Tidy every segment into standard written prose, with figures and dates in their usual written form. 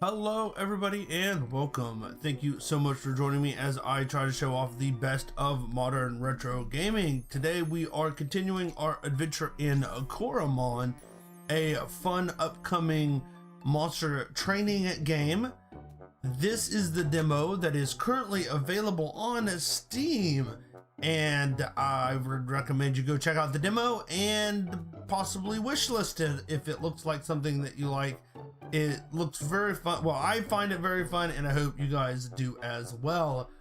Hello everybody and welcome. Thank you so much for joining me as I try to show off the best of modern retro gaming. Today we are continuing our adventure in Coromon, a fun upcoming monster training game. This is the demo that is currently available on Steam, and I would recommend you go check out the demo and possibly wishlist it if it looks like something that you like. It looks very fun. Well, I find it very fun, and I hope you guys do as well.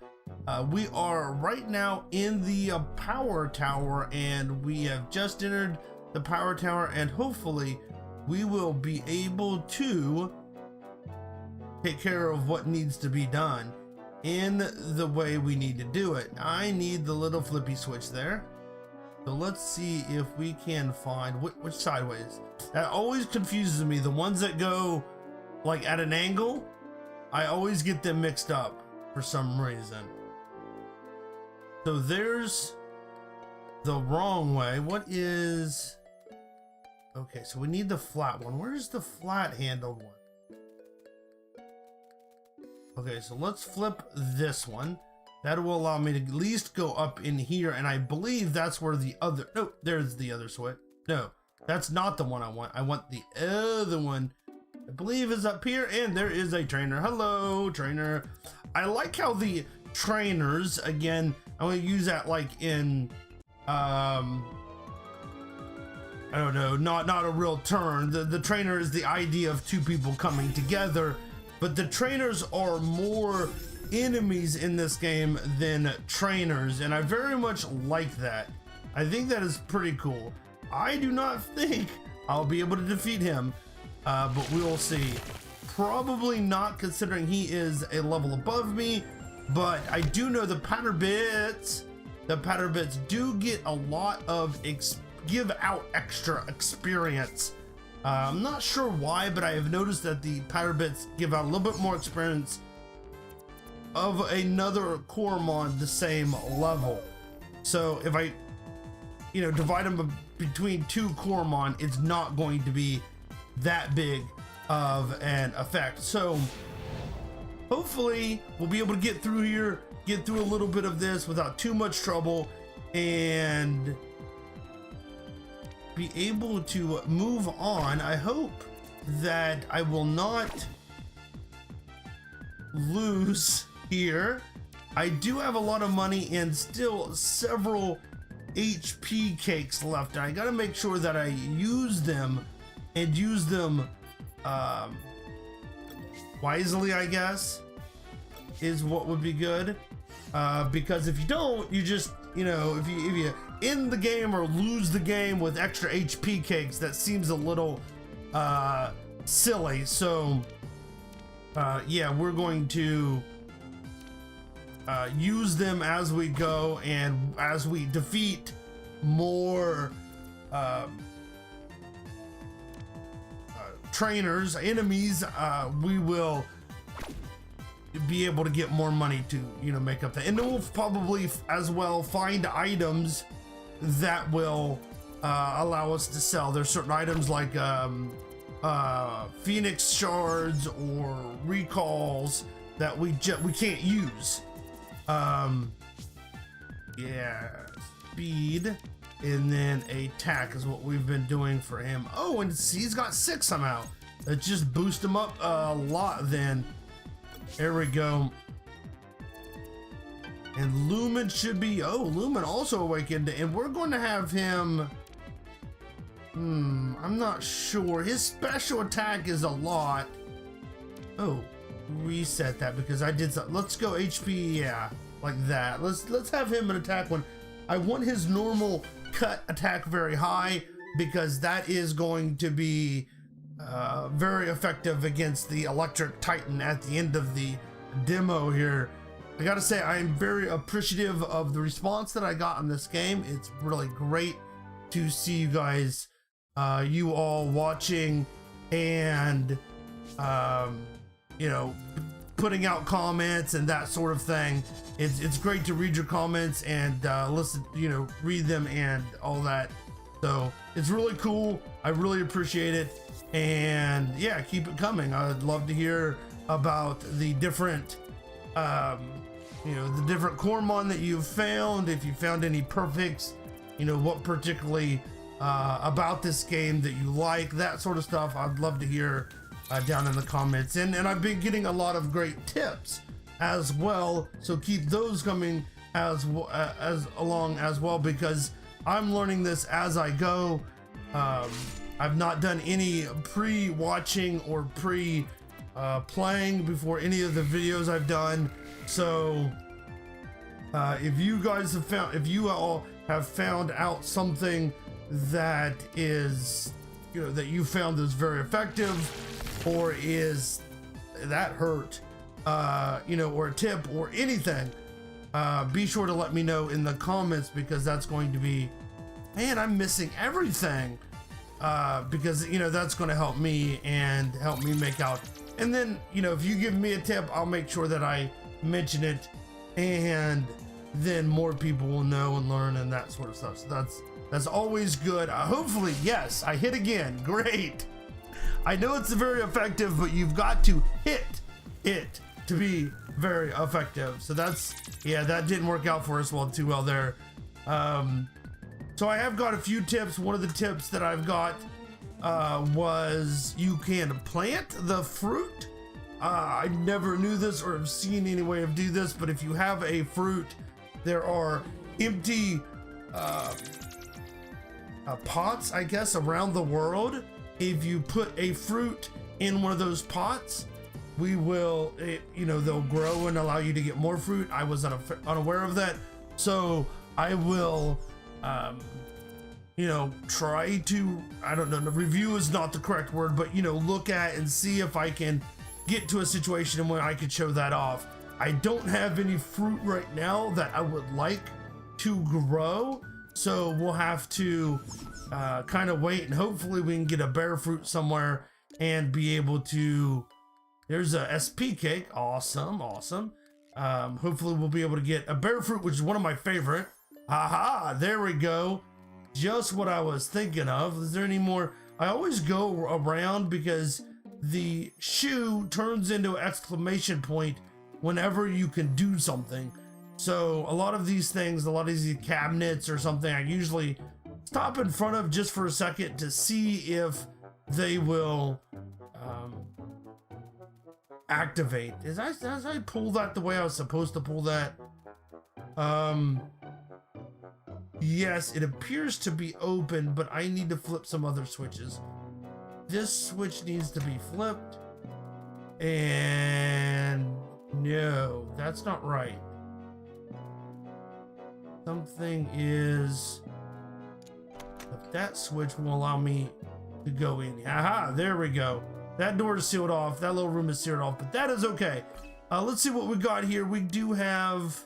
We are right now in the Power Tower, and we have just entered the Power Tower, and hopefully we will be able to take care of what needs to be done in the way we need to do it. I need the little flippy switch there. So let's see if we can find which sideways. That always confuses me. The ones that go like at an angle, I always get them mixed up for some reason. So there's the wrong way. What is... Okay, so we need the flat one. Where's the flat handled one? Okay, so let's flip this one. That will allow me to at least go up in here, and I believe that's where the other... No, there's the other switch. No, that's not the one I want. I want the other one. I believe is up here, and there is a trainer. Hello, trainer. I like how the trainers, again, I'm going to use that like in... I don't know, not a real term. The trainer is the idea of two people coming together, but the trainers are more enemies in this game than trainers, and I very much like that. I think that is pretty cool. I do not think I'll be able to defeat him, but we will see. Probably not, considering he is a level above me, but I do know the powder bits do get a lot of give out extra experience. I'm not sure why, but I have noticed that the powder bits give out a little bit more experience of another Coromon the same level. So if I, divide them between two Coromon, it's not going to be that big of an effect. So hopefully we'll be able to get through here, get through a little bit of this without too much trouble, and be able to move on. I hope that I will not lose here. I do have a lot of money and still several HP cakes left. I gotta make sure that I use them and use them wisely, I guess, is what would be good. Because if you don't, you just, if you end the game or lose the game with extra HP cakes, that seems a little silly. So yeah, we're going to use them as we go, and as we defeat more trainers, enemies, we will be able to get more money to make up that, and then we'll probably as well find items that will allow us to sell. There's certain items like Phoenix shards or recalls that we can't use. Yeah, speed and then attack is what we've been doing for him. Oh, and he's got 6 somehow. It just boost him up a lot. Then there we go. And Lumen should be, Lumen also awakened, and we're going to have him, I'm not sure. His special attack is a lot. Oh, reset that because I did something. Let's go HP, yeah, like that. Let's have him an attack one. I want his normal cut attack very high because that is going to be very effective against the Electric Titan at the end of the demo here. I gotta say, I am very appreciative of the response that I got in this game. It's really great to see you guys, you all watching and, putting out comments and that sort of thing. It's great to read your comments and listen, read them and all that. So it's really cool. I really appreciate it. and yeah, keep it coming. I'd love to hear about the different the different Coromon that you've found, if you found any perfects, what particularly about this game that you like, that sort of stuff. I'd love to hear down in the comments, and I've been getting a lot of great tips as well, so keep those coming as along as well, because I'm learning this as I go. I've not done any pre-watching or playing before any of the videos I've done. So if you all have found out something that is, that you found is very effective, or is that hurt, or a tip or anything, be sure to let me know in the comments, because that's going to be, man, I'm missing everything, because that's going to help me and help me make out. And then if you give me a tip, I'll make sure that I mention it, and then more people will know and learn and that sort of stuff. So that's always good. Hopefully, yes, I hit again. Great. I know it's very effective, but you've got to hit it to be very effective. So that didn't work out for us too well there. So I have got a few tips. One of the tips that I've got was you can plant the fruit. I never knew this or have seen any way of do this, but if you have a fruit, there are empty pots, I guess, around the world. If you put a fruit in one of those pots, they'll grow and allow you to get more fruit. I was unaware of that, so I will try to, I don't know, review is not the correct word, but look at and see if I can get to a situation where I could show that off. I don't have any fruit right now that I would like to grow, so we'll have to kind of wait, and hopefully we can get a bear fruit somewhere and be able to. There's a SP cake. Awesome. Hopefully we'll be able to get a bear fruit, which is one of my favorite. Aha, there we go. Just what I was thinking of. Is there any more? I always go around because the shoe turns into an exclamation point whenever you can do something. So a lot of these things, a lot of these cabinets or something, I usually stop in front of just for a second to see if they will activate. As I pull that the way I was supposed to pull that? Yes, it appears to be open, but I need to flip some other switches. This switch needs to be flipped, and no, that's not right. Something is, if that switch will allow me to go in. Aha, there we go. That door is sealed off. That little room is sealed off, but that is okay. Let's see what we got here. We do have,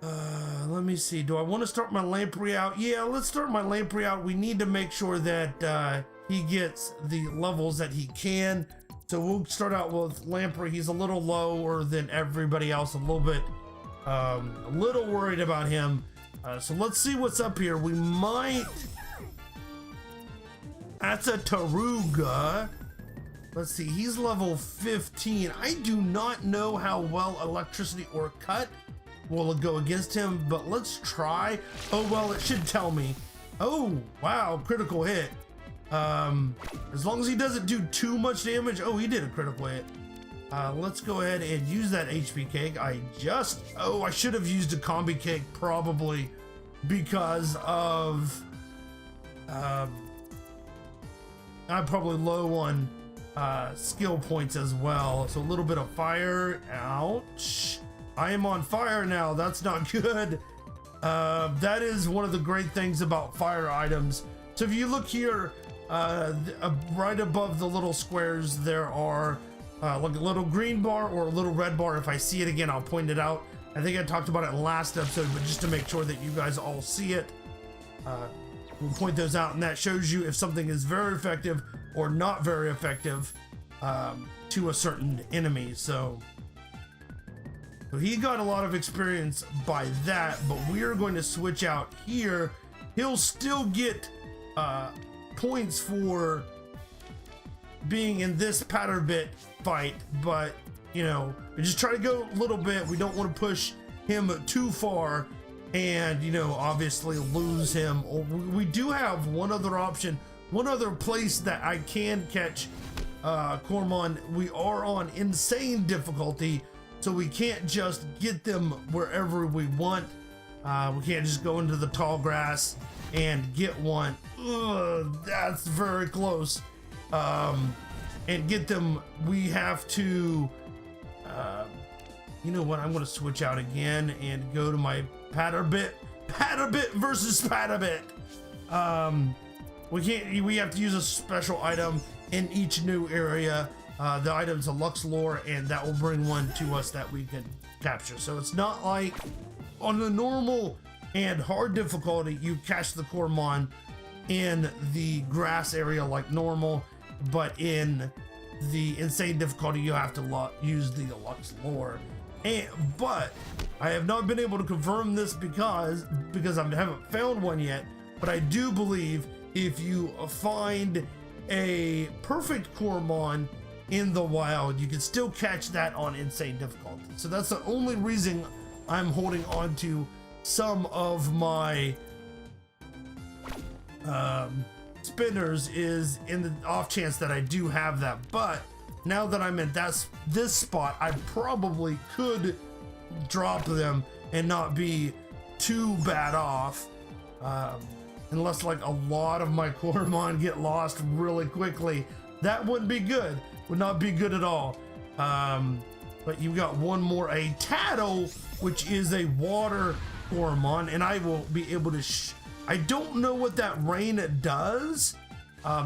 let me see. Do I want to start my lamprey out? Yeah, let's start my lamprey out. We need to make sure that he gets the levels that he can. So we'll start out with lamprey. He's a little lower than everybody else, a little bit, a little worried about him. So let's see what's up here. We might, that's a taruga. Let's see, he's level 15. I do not know how well electricity or cut will go against him, but let's try. Oh, well, it should tell me. Oh, wow, critical hit. As long as he doesn't do too much damage. Oh, he did a critical hit. Let's go ahead and use that HP cake. I should have used a combi cake probably because of, I'm probably low on skill points as well. So a little bit of fire. Ouch. I am on fire now. That's not good. That is one of the great things about fire items. So if you look here, right above the little squares, there are like a little green bar or a little red bar. If I see it again, I'll point it out. I think I talked about it in the last episode, but just to make sure that you guys all see it, we'll point those out, and that shows you if something is very effective or not very effective to a certain enemy. So he got a lot of experience by that, but we are going to switch out here. He'll still get points for being in this pattern bit fight, but you know, we just try to go a little bit. We don't want to push him too far and, you know, obviously lose him. Or we do have one other option, one other place that I can catch Coromon. We are on insane difficulty, so we can't just get them wherever we want. We can't just go into the tall grass and get one. Ugh, that's very close. And get them. We have to, you know what? I'm going to switch out again and go to my Patterbit versus Patterbit. We have to use a special item in each new area. The item's a Lux Lore, and that will bring one to us that we can capture. So it's not like on the normal and hard difficulty, you catch the Coromon in the grass area like normal, but in the insane difficulty, you have to use the Lux Lore. But I have not been able to confirm this because I haven't found one yet, but I do believe if you find a perfect Coromon in the wild, you can still catch that on insane difficulty. So that's the only reason I'm holding on to some of my spinners, is in the off chance that I do have that. But now that I'm in this spot, I probably could drop them and not be too bad off, unless like a lot of my Coromon get lost really quickly. That wouldn't be good, would not be good at all. But you got one more, a Tattle, which is a water Coromon, and I will be able to I don't know what that rain does.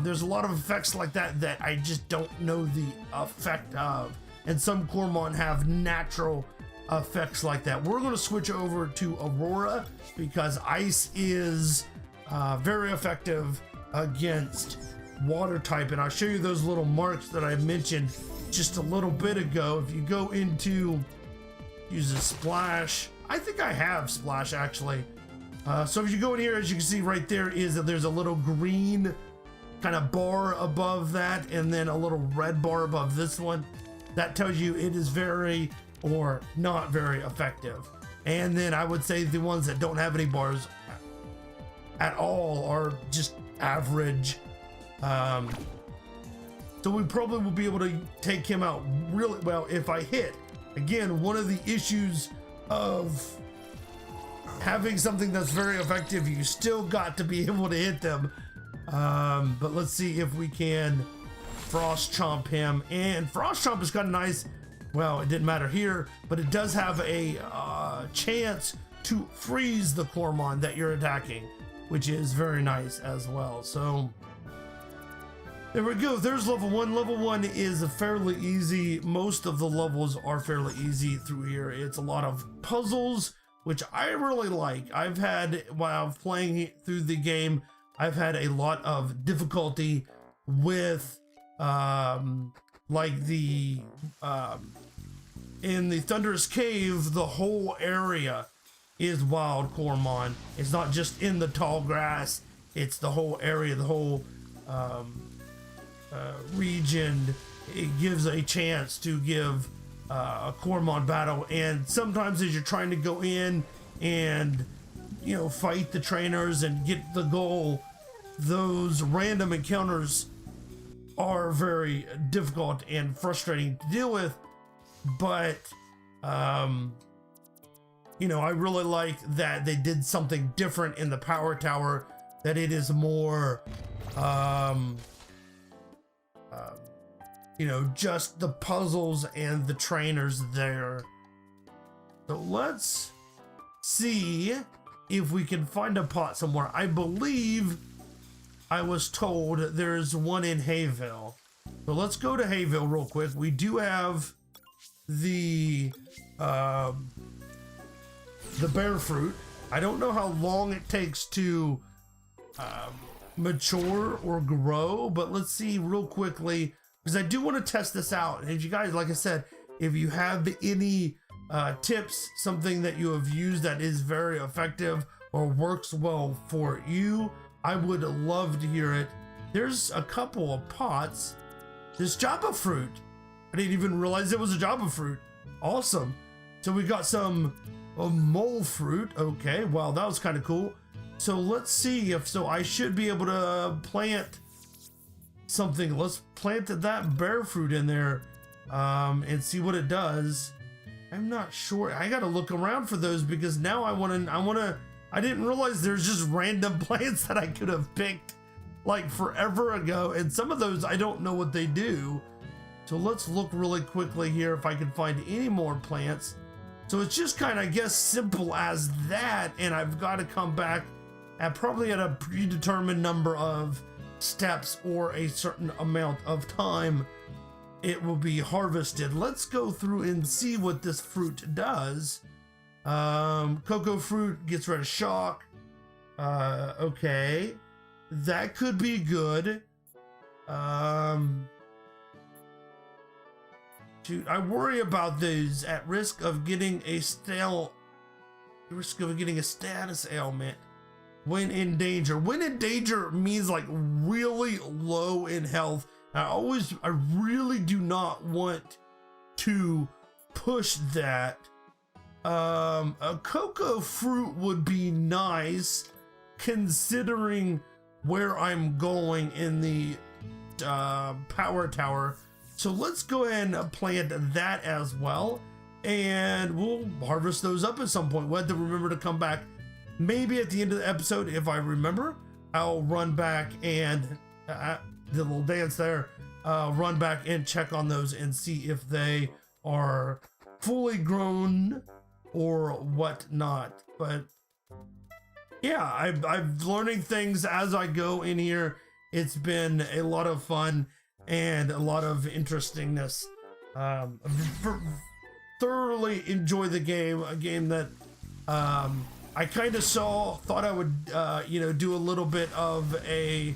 There's a lot of effects like that that I just don't know the effect of, and some Coromon have natural effects like that. We're going to switch over to Aurora because ice is very effective against water type, and I'll show you those little marks that I mentioned just a little bit ago. If you go into use a splash, I think I have splash actually. So if you go in here, as you can see right there, is that there's a little green kind of bar above that, and then a little red bar above this one. That tells you it is very or not very effective. And then I would say the ones that don't have any bars at all are just average. So we probably will be able to take him out really well if I hit. Again, one of the issues of having something that's very effective, you still got to be able to hit them. But let's see if we can Frost Chomp him. And Frost Chomp is kind of nice. Well, it didn't matter here, but it does have a chance to freeze the Coromon that you're attacking, which is very nice as well. So there we go. There's level 1. Level 1 is fairly easy. Most of the levels are fairly easy through here. It's a lot of puzzles, which I really like. I've had, while playing through the game, I've had a lot of difficulty with like the in the Thunderous Cave, the whole area is wild Coromon. It's not just in the tall grass, it's the whole area, the whole region. It gives a chance to give a Coromon battle, and sometimes as you're trying to go in and, you know, fight the trainers and get the goal, those random encounters are very difficult and frustrating to deal with. But you know, I really like that they did something different in the PowerTower, that it is more you know, just the puzzles and the trainers there. So let's see if we can find a pot somewhere. I believe I was told there's one in Hayville. So let's go to Hayville real quick. We do have the bear fruit. I don't know how long it takes to mature or grow, but let's see real quickly, because I do want to test this out. And you guys, like I said, if you have any tips, something that you have used that is very effective or works well for you, I would love to hear it there's a couple of pots. This Java fruit. I didn't even realize it was a Java fruit. Awesome. So we got some mole fruit. Okay, wow, that was kind of cool. So let's see if, so I should be able to plant something. Let's plant that bear fruit in there and see what it does. I'm not sure. I gotta look around for those because now I didn't realize there's just random plants that I could have picked like forever ago, and some of those I don't know what they do. So let's look really quickly here if I can find any more plants. So it's just kind of, I guess, simple as that, and I've got to come back at probably at a predetermined number of steps or a certain amount of time it will be harvested. Let's go through and see what this fruit does. Cocoa fruit gets rid of shock. Okay, that could be good. Dude, I worry about these at risk of getting a status ailment when in danger. When in danger means like really low in health. I really do not want to push that. A cocoa fruit would be nice considering where I'm going in the power tower. So let's go ahead and plant that as well, and we'll harvest those up at some point. We'll have to remember to come back maybe at the end of the episode. If I remember, I'll run back and the little dance there, run back and check on those and see if they are fully grown or whatnot. But yeah, I'm learning things as I go in here. It's been a lot of fun and a lot of interestingness. Thoroughly enjoy the game, a game that I kind of thought I would do a little bit of a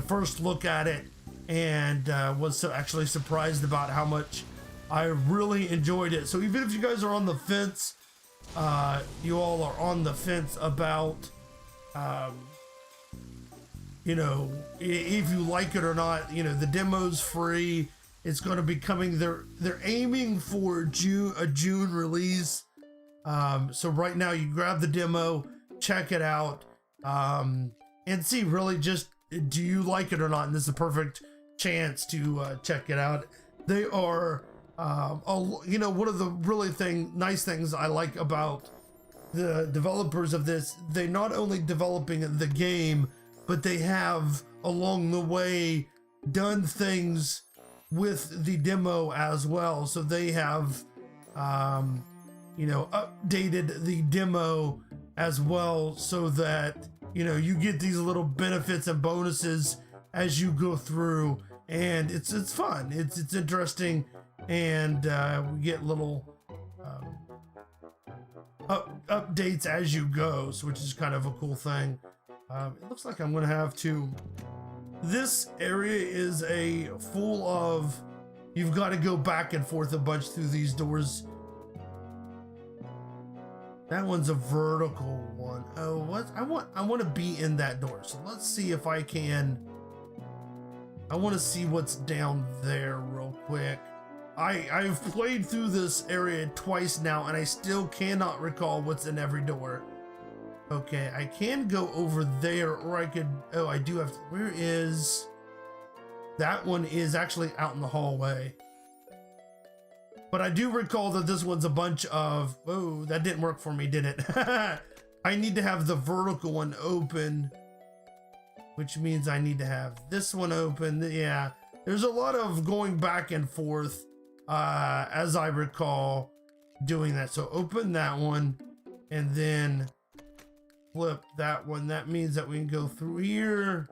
first look at it, and was actually surprised about how much I really enjoyed it. So even if you guys are on the fence, you all are on the fence about if you like it or not. The demo's free. It's going to be coming. They're aiming for a June release. So right now you grab the demo, check it out, and see really just, do you like it or not? And this is a perfect chance to check it out. They are, one of the really nice things I like about the developers of this, they not only developing the game, but they have along the way done things with the demo as well. So they have, updated the demo as well, so that, you get these little benefits and bonuses as you go through, and it's fun. It's interesting, and we get little updates as you go, so which is kind of a cool thing. It looks like I'm gonna have to. This area is full of. You've got to go back and forth a bunch through these doors. That one's a vertical one. Oh, what? I want to be in that door. So let's see if I can. I want to see what's down there real quick. I've played through this area twice now, and I still cannot recall what's in every door. Okay, I can go over there, or I could. Oh, I do have to. Where is that one? Is actually out in the hallway. But I do recall that this one's a bunch of. Oh, that didn't work for me, did it? I need to have the vertical one open, which means I need to have this one open. Yeah, there's a lot of going back and forth, as I recall, doing that. So open that one, and then flip that one. That means that we can go through here.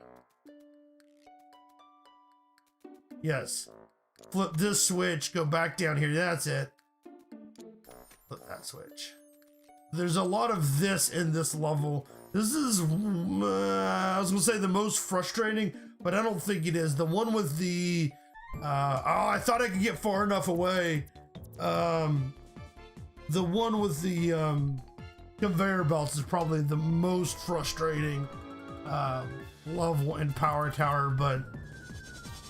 Yes. Flip this switch, go back down here. That's it. Flip that switch. There's a lot of this in this level. This is, I was gonna say the most frustrating, but I don't think it is. The one with the, I thought I could get far enough away. The one with the, conveyor belts is probably the most frustrating. level in PowerTower, but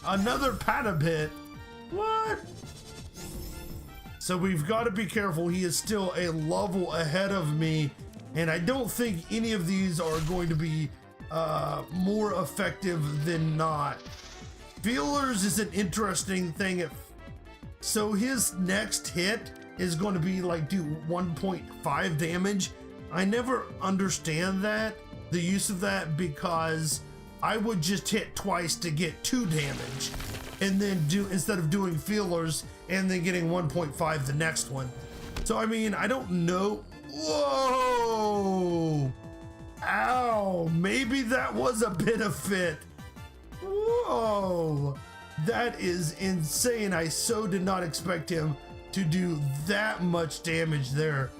another Patapit. What? So we've got to be careful. He is still a level ahead of me, and I don't think any of these are going to be more effective than not. Feelers is an interesting thing. So his next hit is going to be like do 1.5 damage. I never understand that, the use of that, because I would just hit twice to get 2 damage, and then instead of doing feelers and then getting 1.5 the next one. So I mean, I don't know. Whoa! Ow! Maybe that was a bit of fit. Whoa! That is insane. I so did not expect him to do that much damage there.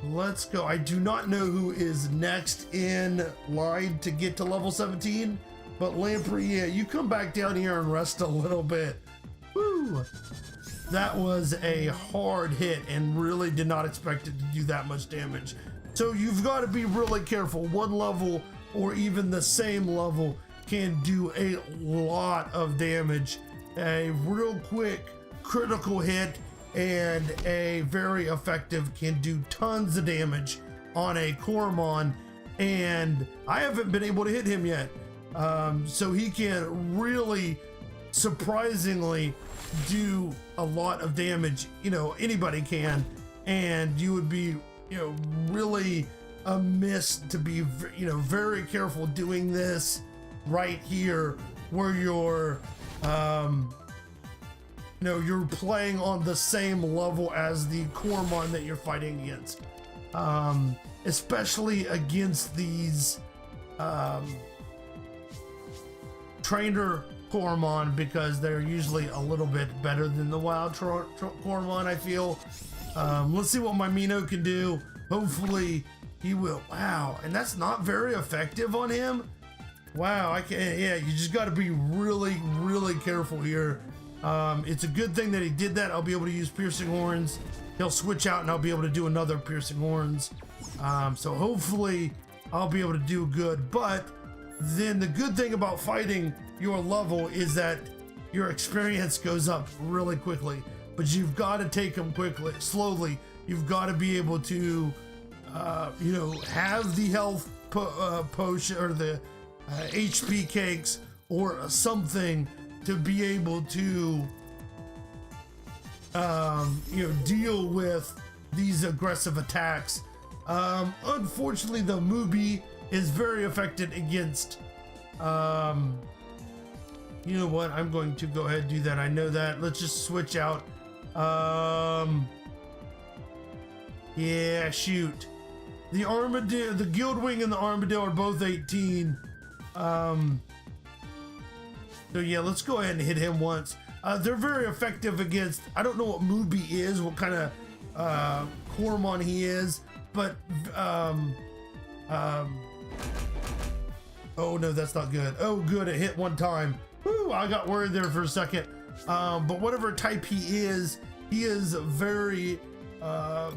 Let's go. I do not know who is next in line to get to level 17, but Lamprey, yeah, you come back down here and rest a little bit. Woo! That was a hard hit and really did not expect it to do that much damage. So you've got to be really careful. One level or even the same level can do a lot of damage. A real quick critical hit and a very effective can do tons of damage on a Coromon, and I haven't been able to hit him yet. So he can really surprisingly do a lot of damage. You know, anybody can, and you would be, you know, really amiss to be, you know, very careful doing this right here where you're you know, you're playing on the same level as the Coromon that you're fighting against, especially against these trainer Coromon, because they're usually a little bit better than the wild Coromon, I feel. Let's see what my Mino can do. Hopefully he will. Wow, and that's not very effective on him. Wow, I can't. Yeah, you just got to be really, really careful here. It's a good thing that he did that. I'll be able to use piercing horns. He'll switch out and I'll be able to do another piercing horns. So hopefully I'll be able to do good. But then the good thing about fighting your level is that your experience goes up really quickly, but you've got to take them slowly. You've got to be able to, you know, have the health potion or the HP cakes or something to be able to, you know, deal with these aggressive attacks. Unfortunately, the Mubi is very affected against, you know what, I'm going to go ahead and do that. I know that. Let's just switch out. Yeah, shoot. The Armadillo, the Guildwing and the Armadillo are both 18. So yeah, let's go ahead and hit him once. They're very effective against, I don't know what Mubi is, what kind of Coromon he is, but oh no, that's not good. Oh good, it hit one time. Woo, I got worried there for a second. But whatever type he is very a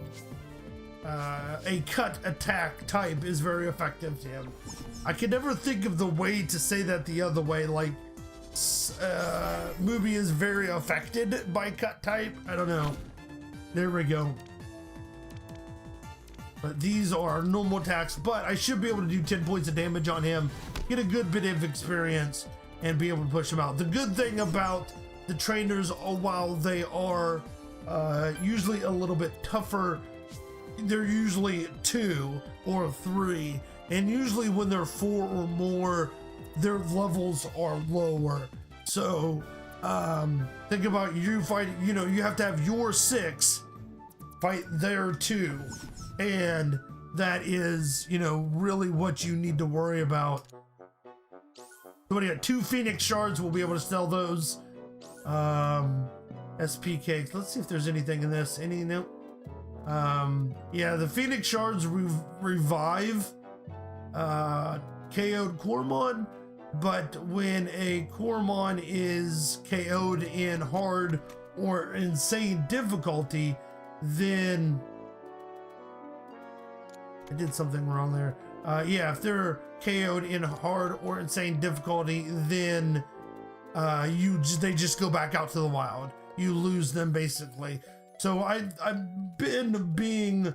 cut attack type is very effective to him. I can never think of the way to say that the other way, like Mubi is very affected by cut type. I don't know. There we go. But these are normal attacks, but I should be able to do 10 points of damage on him, get a good bit of experience, and be able to push him out. The good thing about the trainers, while they are usually a little bit tougher, they're usually 2 or 3, and usually when they're 4 or more, their levels are lower. So think about you fight, you know, you have to have your 6 fight their 2, and that is, you know, really what you need to worry about. So we got 2 Phoenix shards. We'll be able to sell those. SP cakes. Let's see if there's anything in this. Any? No. Yeah, the Phoenix shards revive KO'd Coromon, but when a Coromon is KO'd in hard or insane difficulty, then I did something wrong there. yeah, if they're KO'd in hard or insane difficulty, then they just go back out to the wild. You lose them basically. So I've been being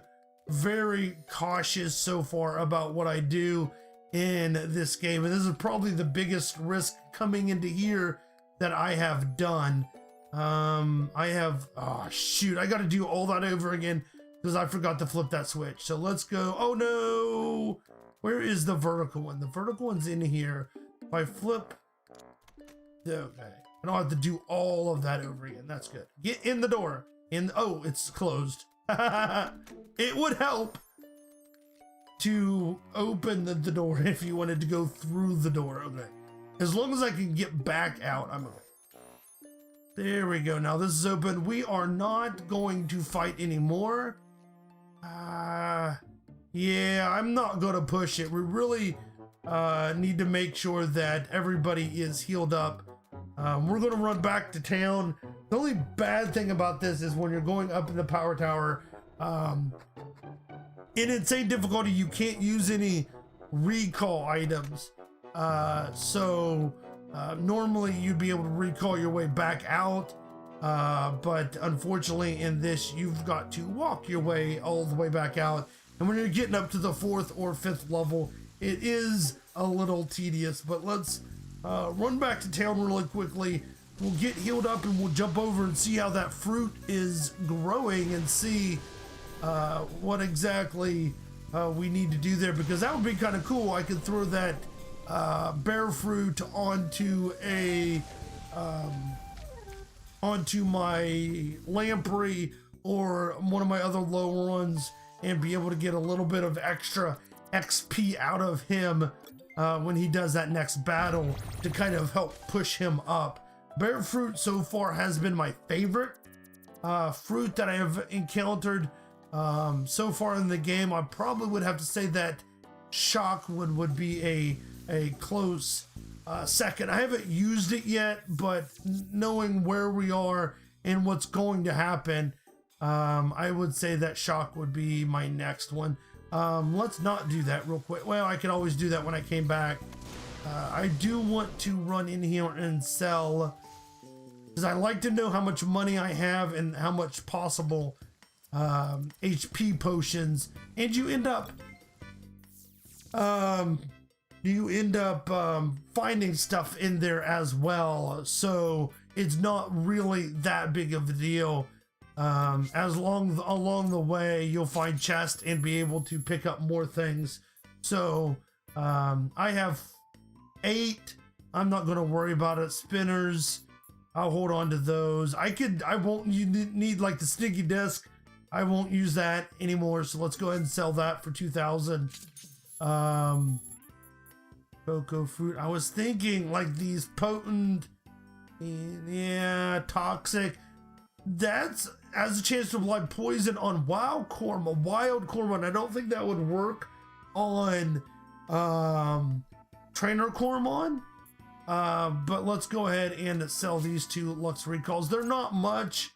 very cautious so far about what I do in this game, and this is probably the biggest risk coming into here that I have done. Oh shoot, I got to do all that over again because I forgot to flip that switch. So let's go. Oh no, where is the vertical one? The vertical one's in here. If I flip, okay, I don't have to do all of that over again. That's good. Get in the door. Oh, it's closed. It would help to open the door if you wanted to go through the door. Okay, as long as I can get back out, I'm okay. There we go. Now this is open. We are not going to fight anymore. Yeah, I'm not gonna push it. We really need to make sure that everybody is healed up. We're gonna run back to town. The only bad thing about this is when you're going up in the power tower, in insane difficulty, you can't use any recall items. Normally you'd be able to recall your way back out, but unfortunately in this you've got to walk your way all the way back out, and when you're getting up to the 4th or 5th level it is a little tedious. But let's run back to town really quickly. We'll get healed up and we'll jump over and see how that fruit is growing and see what exactly we need to do there, because that would be kind of cool. I could throw that bear fruit onto my lamprey or one of my other low ones and be able to get a little bit of extra XP out of him when he does that next battle to kind of help push him up. Bear fruit so far has been my favorite fruit that I have encountered so far in the game. I probably would have to say that shockwood would be a close second. I haven't used it yet, but knowing where we are and what's going to happen, I would say that shock would be my next one. Let's not do that real quick. Well, I could always do that when I came back. I do want to run in here and sell, because I like to know how much money I have and how much possible HP potions, and you end up finding stuff in there as well, so it's not really that big of a deal. As along the way you'll find chests and be able to pick up more things. So I have 8. I'm not going to worry about it. Spinners, I'll hold on to those. I won't need like the sneaky disc. I won't use that anymore, so let's go ahead and sell that for 2,000. Cocoa fruit. I was thinking like these potent, yeah, toxic. That's has a chance to apply poison on wild Coromon. I don't think that would work on trainer Coromon. But let's go ahead and sell these 2 Lux recalls. They're not much,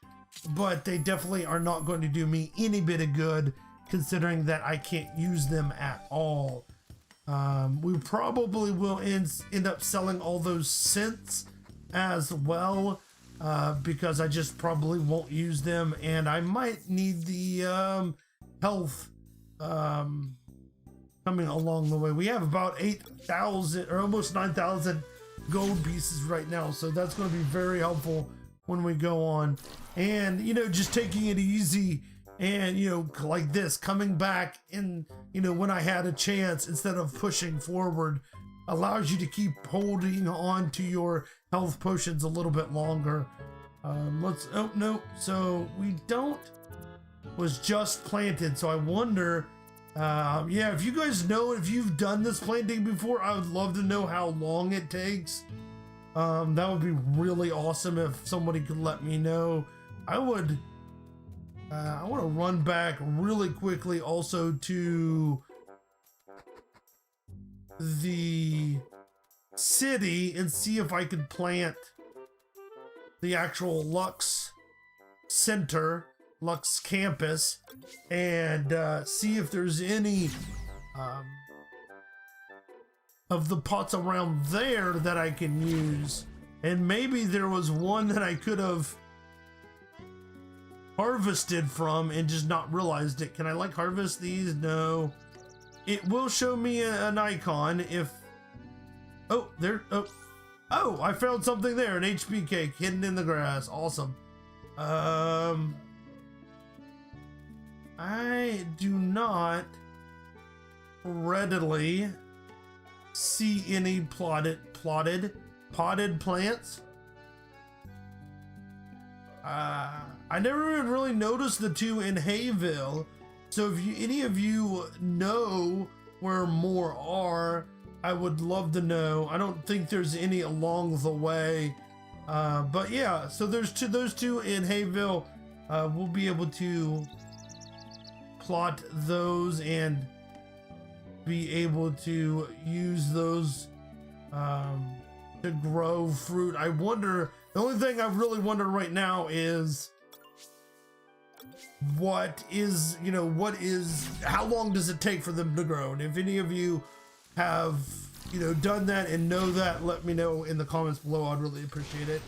but they definitely are not going to do me any bit of good, considering that I can't use them at all. We probably will end up selling all those scents as well, because I just probably won't use them, and I might need the health coming along the way. We have about 8,000 or almost 9,000 gold pieces right now, so that's going to be very helpful when we go on. And just taking it easy, and like this, coming back in when I had a chance instead of pushing forward, allows you to keep holding on to your health potions a little bit longer. Oh no, so we don't, was just planted, so I wonder, yeah, if you guys know, if you've done this planting before, I would love to know how long it takes. That would be really awesome if somebody could let me know. I want to run back really quickly also to the city and see if I could plant the actual Lux Center, Lux Campus, and see if there's any of the pots around there that I can use. And maybe there was one that I could have harvested from and just not realized it. Can I like harvest these? No. It will show me an icon if... Oh, there... Oh, I found something there. An HP cake hidden in the grass. Awesome. I do not readily see any potted plants. I never even really noticed the two in Hayville. So if any of you know where more are, I would love to know. I don't think there's any along the way. But yeah, so there's those two in Hayville. We'll be able to plot those and be able to use those to grow fruit. I wonder, the only thing I really wonder right now is how long does it take for them to grow? And if any of you have done that and know that, let me know in the comments below. I'd really appreciate it.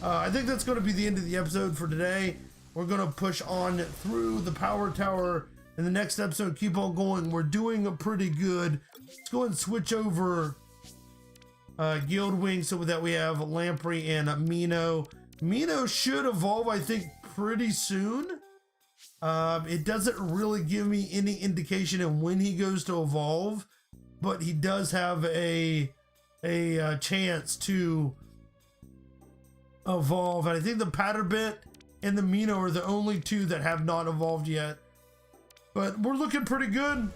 I think that's going to be the end of the episode for today. We're going to push on through the power tower in the next episode. Keep on going. We're doing a pretty good. Let's go and switch over Guild Wing so that we have Lamprey and Mino. Mino should evolve, I think, pretty soon. It doesn't really give me any indication of when he goes to evolve, but he does have a chance to evolve. And I think the Patterbit and the Mino are the only two that have not evolved yet. But we're looking pretty good.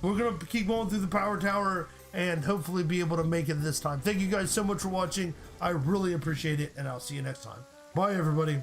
We're going to keep going through the power tower and hopefully be able to make it this time. Thank you guys so much for watching. I really appreciate it, and I'll see you next time. Bye, everybody.